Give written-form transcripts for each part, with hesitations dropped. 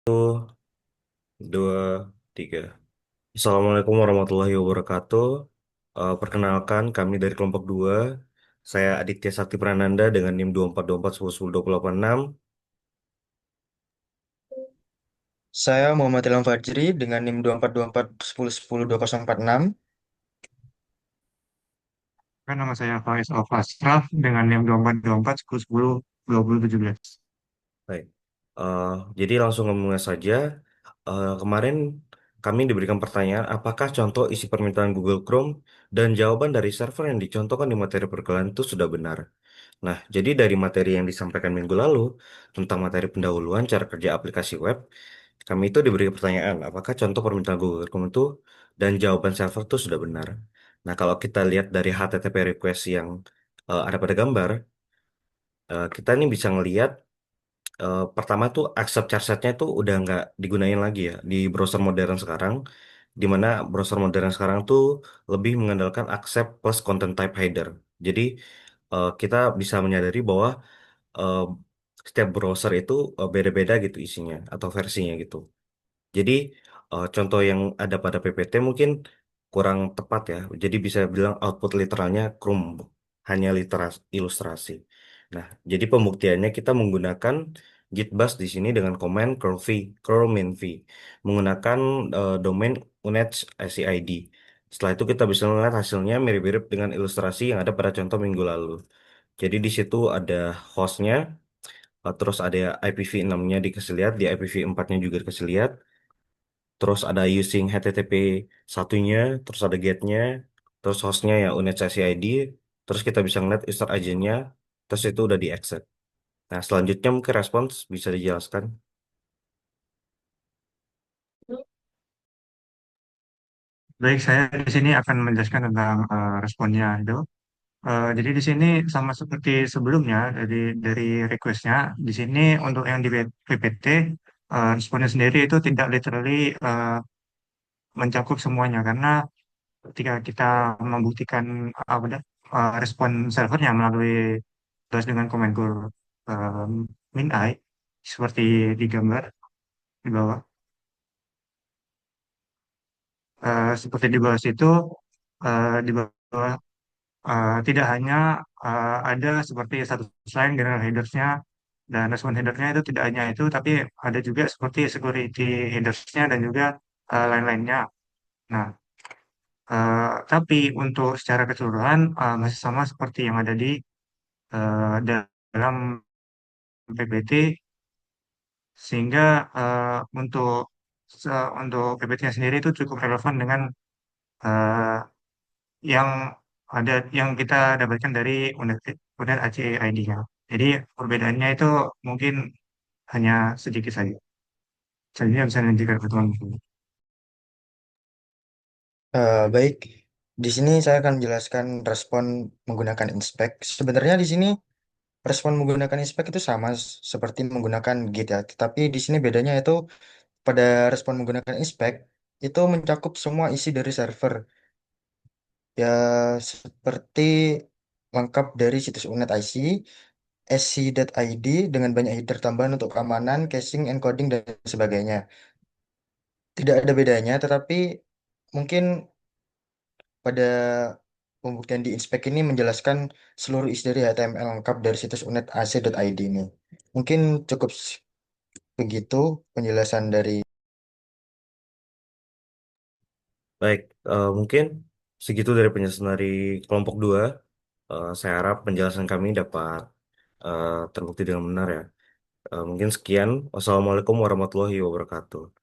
Satu, dua, tiga. Assalamualaikum warahmatullahi wabarakatuh. Perkenalkan, kami dari kelompok 2. Saya Aditya Sakti Prananda dengan NIM 2424101028 Saya Muhammad Ilham Fajri dengan NIM 242410102046. Kan nama saya Faiz Alfasraf dengan NIM 2424 10 2017. Baik. Eh, jadi langsung ngomongnya saja. Kemarin kami diberikan pertanyaan, apakah contoh isi permintaan Google Chrome dan jawaban dari server yang dicontohkan di materi perkuliahan itu sudah benar. Nah, jadi dari materi yang disampaikan minggu lalu tentang materi pendahuluan cara kerja aplikasi web, kami itu diberi pertanyaan, apakah contoh permintaan Google Chrome itu dan jawaban server itu sudah benar. Nah, kalau kita lihat dari HTTP request yang ada pada gambar, kita ini bisa ngelihat pertama tuh accept charge-nya tuh udah nggak digunain lagi ya di browser modern sekarang, di mana browser modern sekarang tuh lebih mengandalkan accept plus content type header. Jadi kita bisa menyadari bahwa eh, setiap browser itu beda-beda gitu isinya atau versinya gitu. Jadi contoh yang ada pada PPT mungkin kurang tepat ya. Jadi bisa bilang output literalnya Chrome, hanya ilustrasi. Nah, jadi pembuktiannya kita menggunakan Git bash di sini dengan command curl min v menggunakan domain unetch SCID. Setelah itu kita bisa melihat hasilnya mirip-mirip dengan ilustrasi yang ada pada contoh minggu lalu. Jadi di situ ada hostnya, terus ada IPv6-nya dikasih lihat, di IPv4-nya juga dikasih lihat, terus ada using HTTP satunya, terus ada get-nya, terus hostnya ya unet sesi ID, terus kita bisa ngeliat user agent-nya, terus itu udah di-accept. Nah, selanjutnya mungkin respons bisa dijelaskan. Baik, saya di sini akan menjelaskan tentang responnya itu. Jadi di sini sama seperti sebelumnya dari requestnya, di sini untuk yang di PPT responnya sendiri itu tidak literally mencakup semuanya karena ketika kita membuktikan respon servernya melalui balas dengan command curl min I seperti di gambar di bawah. Seperti di bawah situ, di bawah tidak hanya ada seperti satu line general headersnya dan respon headersnya itu tidak hanya itu, tapi ada juga seperti security headersnya dan juga lain-lainnya. Nah, tapi untuk secara keseluruhan masih sama seperti yang ada di dalam PPT, sehingga untuk untuk PPT-nya sendiri itu cukup relevan dengan eh, yang yang kita dapatkan dari unit unit ACID-nya. Jadi perbedaannya itu mungkin hanya sedikit saja. Selanjutnya bisa nantikan pertemuan. Baik, di sini saya akan menjelaskan respon menggunakan inspect. Sebenarnya di sini respon menggunakan inspect itu sama seperti menggunakan Git ya, tetapi di sini bedanya itu pada respon menggunakan inspect itu mencakup semua isi dari server. Ya, seperti lengkap dari situs Unet IC, sc.id dengan banyak header tambahan untuk keamanan, caching, encoding, dan sebagainya. Tidak ada bedanya, tetapi mungkin pada pembuktian di inspek ini menjelaskan seluruh isi dari HTML lengkap dari situs unet.ac.id ini. Mungkin cukup begitu penjelasan dari. Baik, mungkin segitu dari penjelasan dari kelompok 2. Saya harap penjelasan kami dapat terbukti dengan benar ya. Mungkin sekian. Wassalamualaikum warahmatullahi wabarakatuh.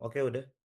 Oke, udah.